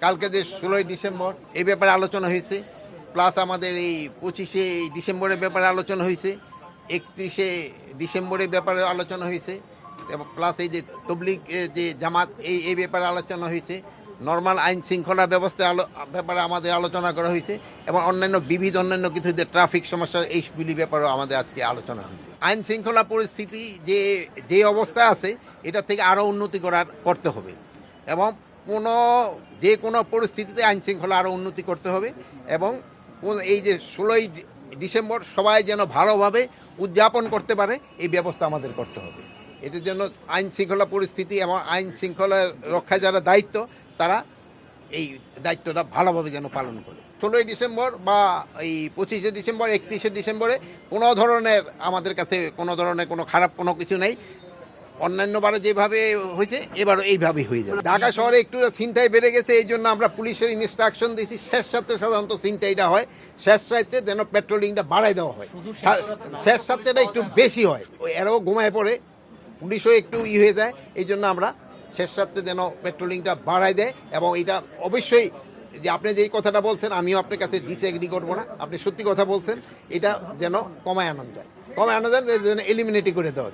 কালকে যে 16ই ডিসেম্বর এই ব্যাপারে আলোচনা হয়েছে, প্লাস আমাদের এই 25শে ডিসেম্বরের ব্যাপারে আলোচনা হয়েছে, 31শে ডিসেম্বরের ব্যাপারে আলোচনা হয়েছে, এবং প্লাস এই যে তবলিগ যে জামাত এই ব্যাপারে আলোচনা হয়েছে, নর্মাল আইন শৃঙ্খলা ব্যবস্থা ব্যাপারে আমাদের আলোচনা করা হয়েছে, এবং অন্যান্য কিছু যে ট্রাফিক সমস্যা এইগুলি ব্যাপারেও আমাদের আজকে আলোচনা হয়েছে। আইন শৃঙ্খলা পরিস্থিতি যে অবস্থায় আছে এটা থেকে আরও উন্নতি করতে হবে, এবং যে কোনো পরিস্থিতিতে আইন শৃঙ্খলা আরও উন্নতি করতে হবে, এবং এই যে 16ই ডিসেম্বর সবাই যেন ভালোভাবে উদযাপন করতে পারে এই ব্যবস্থা আমাদের করতে হবে। এটার জন্য আইন শৃঙ্খলা পরিস্থিতি এবং আইন শৃঙ্খলা রক্ষায় যারা দায়িত্ব তারা এই দায়িত্বটা ভালোভাবে যেন পালন করে। 16ই ডিসেম্বর বা এই 25শে ডিসেম্বর 31শে ডিসেম্বরে কোনো ধরনের আমাদের কাছে কোনো খারাপ কোনো কিছু নেই। অন্যান্যবারে যেভাবে হয়েছে এবারও এইভাবেই হয়ে যাবে। ঢাকা শহরে একটু ছিনতাই বেড়ে গেছে, এই জন্য আমরা পুলিশের ইনস্ট্রাকশন দিয়েছি শেষ সাথে সাধারণত ছিনতাইটা হয়, শেষ সাথে যেন পেট্রোলিংটা বাড়াই দেওয়া হয়, শেষ সাথেটা একটু বেশি হয়, এরাও ঘুমায় পড়ে, পুলিশও একটু হয়ে যায়, এই জন্য আমরা শেষ সাথে যেন পেট্রোলিংটা বাড়াই দেয়। এবং এটা অবশ্যই যে আপনি যেই কথাটা বলছেন আমিও আপনার কাছে ডিসএগ্রি করবো না, আপনি সত্যি কথা বলছেন, এটা যেন কমায় আনা যায়, যেন এলিমিনেটই করে দেওয়া যায়।